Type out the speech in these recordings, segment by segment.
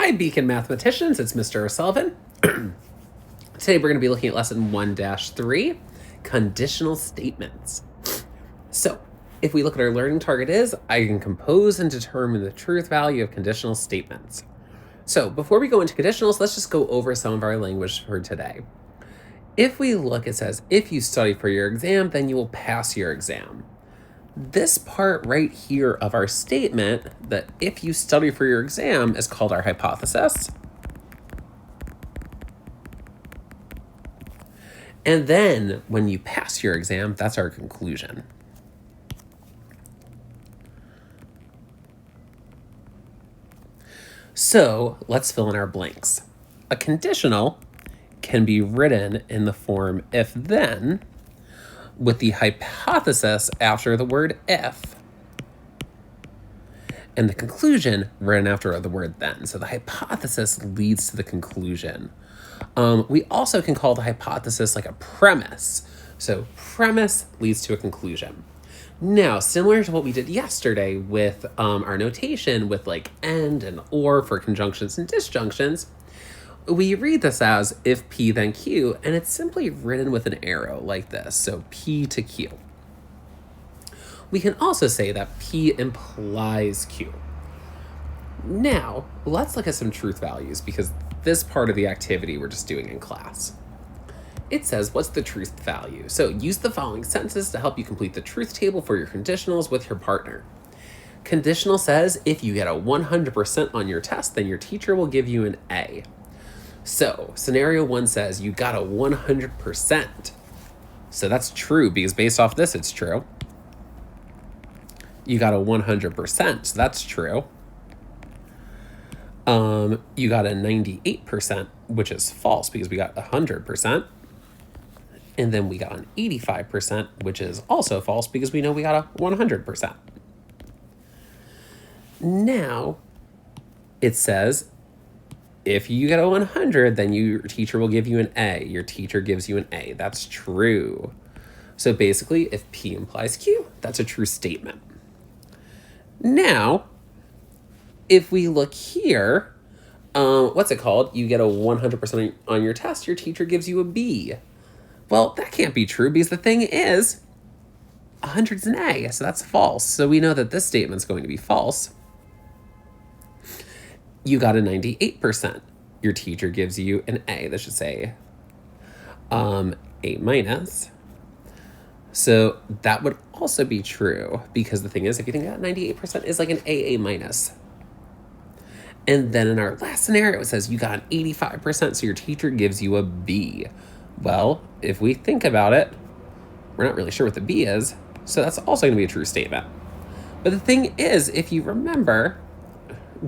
Hi, Beacon Mathematicians. It's Mr. O'Sullivan. Today we're going to be looking at lesson 1-3, conditional statements. So, if we look at our learning target is, I can compose and determine the truth value of conditional statements. So, before we go into conditionals, let's just go over some of our language for today. If we look, it says, if you study for your exam, then you will pass your exam. This part right here of our statement, that if you study for your exam, is called our hypothesis. And then when you pass your exam, that's our conclusion. So let's fill in our blanks. A conditional can be written in the form if-then, with the hypothesis after the word if, and the conclusion written after the word then. So the hypothesis leads to the conclusion. We also can call the hypothesis like a premise. So premise leads to a conclusion. Now, similar to what we did yesterday with our notation with like and or for conjunctions and disjunctions, we read this as if P then Q, and it's simply written with an arrow like this. So P to Q. We can also say that P implies Q. Now, let's look at some truth values because this part of the activity we're just doing in class. It says, what's the truth value? So use the following sentences to help you complete the truth table for your conditionals with your partner. Conditional says, if you get a 100% on your test, then your teacher will give you an A. So scenario 1 says you got a 100%. So that's true because based off this, it's true. You got a 100%, so that's true. You got a 98%, which is false because we got 100%. And then we got an 85%, which is also false because we know we got a 100%. Now, it says, if you get a 100, then your teacher will give you an A. Your teacher gives you an A. That's true. So basically, if P implies Q, that's a true statement. Now, if we look here, what's it called? You get a 100% on your test, your teacher gives you a B. Well, that can't be true because the thing is, 100's an A, so that's false. So we know that this statement's going to be false. You got a 98%. Your teacher gives you an A. That should say A minus. So that would also be true because the thing is, if you think that 98% is like an AA minus. And then in our last scenario, it says you got an 85%, so your teacher gives you a B. Well, if we think about it, we're not really sure what the B is, so that's also going to be a true statement. But the thing is, if you remember,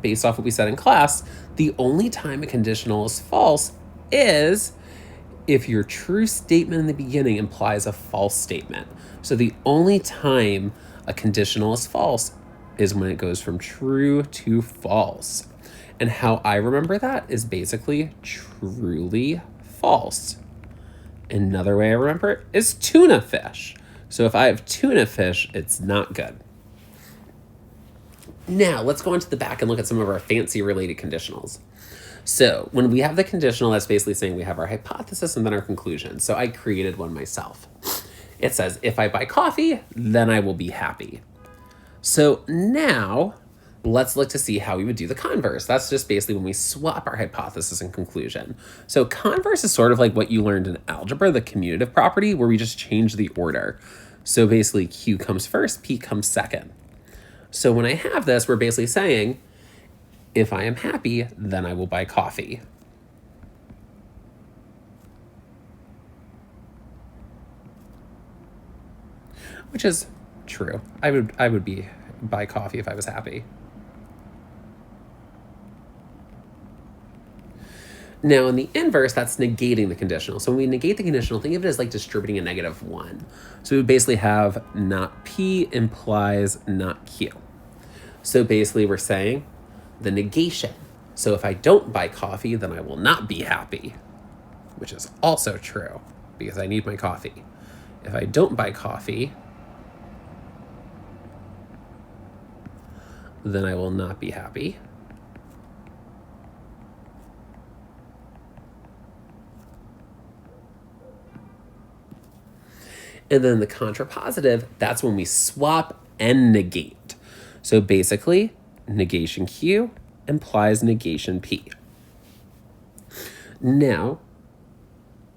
based off what we said in class, the only time a conditional is false is if your true statement in the beginning implies a false statement. So the only time a conditional is false is when it goes from true to false. And how I remember that is basically truly false. Another way I remember it is tuna fish. So if I have tuna fish, it's not good. Now, let's go into the back and look at some of our fancy related conditionals. So when we have the conditional, that's basically saying we have our hypothesis and then our conclusion. So I created one myself. It says, if I buy coffee, then I will be happy. So now let's look to see how we would do the converse. That's just basically when we swap our hypothesis and conclusion. So converse is sort of like what you learned in algebra, the commutative property, where we just change the order. So basically Q comes first, P comes second. So when I have this, we're basically saying, if I am happy, then I will buy coffee. Which is true. I would buy coffee if I was happy. Now, in the inverse, that's negating the conditional. So when we negate the conditional, think of it as like distributing a -1. So we basically have not P implies not Q. So basically we're saying the negation. So if I don't buy coffee, then I will not be happy, which is also true because I need my coffee. If I don't buy coffee, then I will not be happy. And then the contrapositive, that's when we swap and negate. So basically, negation Q implies negation P. Now,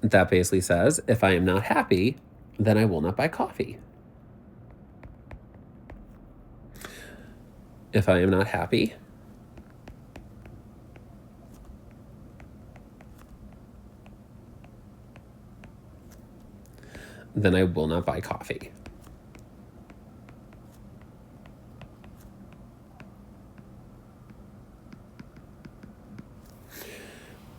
that basically says, if I am not happy, then I will not buy coffee. If I am not happy, then I will not buy coffee.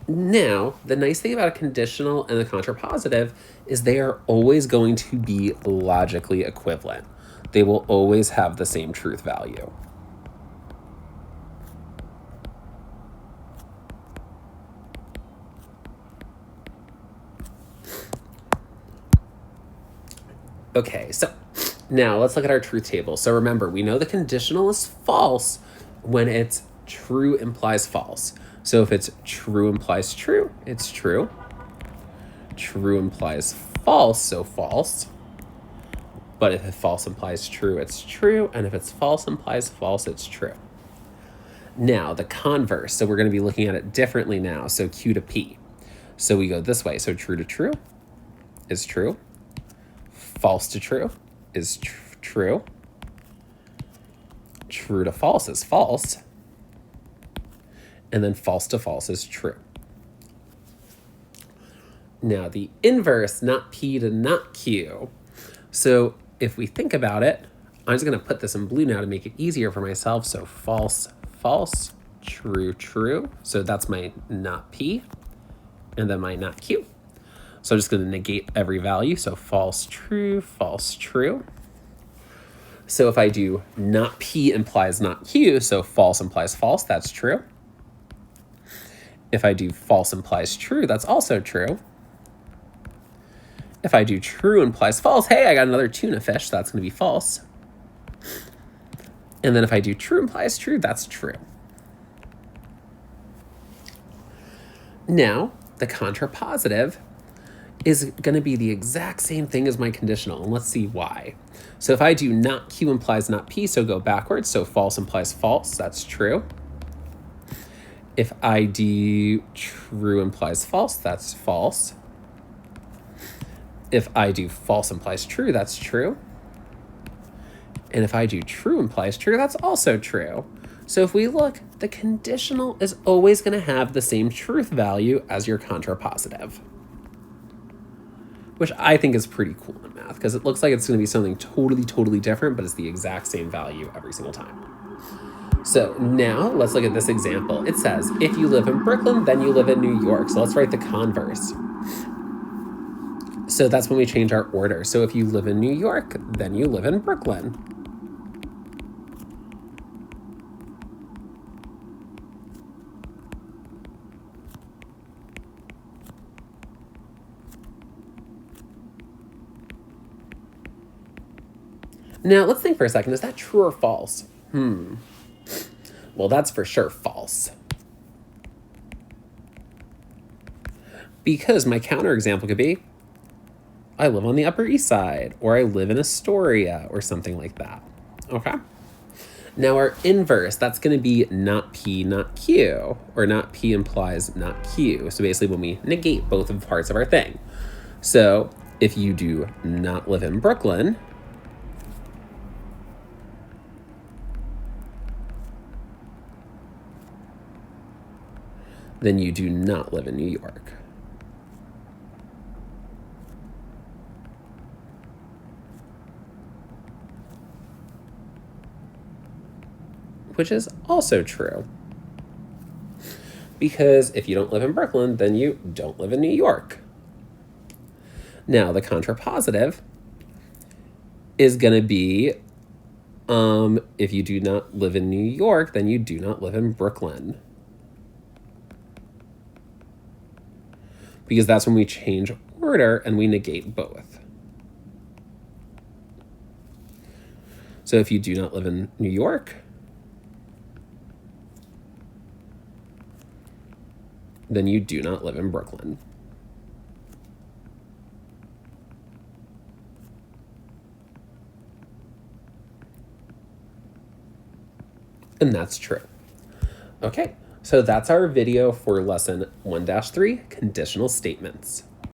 Now, the nice thing about a conditional and a contrapositive is they are always going to be logically equivalent. They will always have the same truth value. Okay, so now let's look at our truth table. So remember, we know the conditional is false when it's true implies false. So if it's true implies true, it's true. True implies false, so false. But if false implies true, it's true. And if it's false implies false, it's true. Now, the converse. So we're going to be looking at it differently now. So Q to P. So we go this way. So true to true is true. False to true is true. True to false is false. And then false to false is true. Now, the inverse, not P to not Q. So if we think about it, I'm just going to put this in blue now to make it easier for myself. So false, false, true, true. So that's my not P, and then my not Q. So I'm just going to negate every value. So false, true, true. So if I do not P implies not Q, so false implies false, that's true. If I do false implies true, that's also true. If I do true implies false, hey, I got another tuna fish, so that's going to be false. And then if I do true implies true, that's true. Now, the contrapositive is going to be the exact same thing as my conditional, and let's see why. So if I do not Q implies not P, so go backwards, so false implies false, that's true. If I do true implies false, that's false. If I do false implies true, that's true. And if I do true implies true, that's also true. So if we look, the conditional is always going to have the same truth value as your contrapositive, which I think is pretty cool in math because it looks like it's going to be something totally different, but it's the exact same value every single time. So now let's look at this example. It says, if you live in Brooklyn, then you live in New York. So let's write the converse. So that's when we change our order. So if you live in New York, then you live in Brooklyn. Now let's think for a second. Is that true or false? Well, that's for sure false. Because my counterexample could be, I live on the Upper East Side, or I live in Astoria, or something like that. Okay? Now our inverse, that's going to be not P, not Q, or not P implies not Q. So basically when we negate both of parts of our thing. So if you do not live in Brooklyn, then you do not live in New York. Which is also true. Because if you don't live in Brooklyn, then you don't live in New York. Now, the contrapositive is going to be, if you do not live in New York, then you do not live in Brooklyn. Because that's when we change order and we negate both. So if you do not live in New York, then you do not live in Brooklyn. and that's true. Okay, so that's our video for lesson 1-3, conditional statements.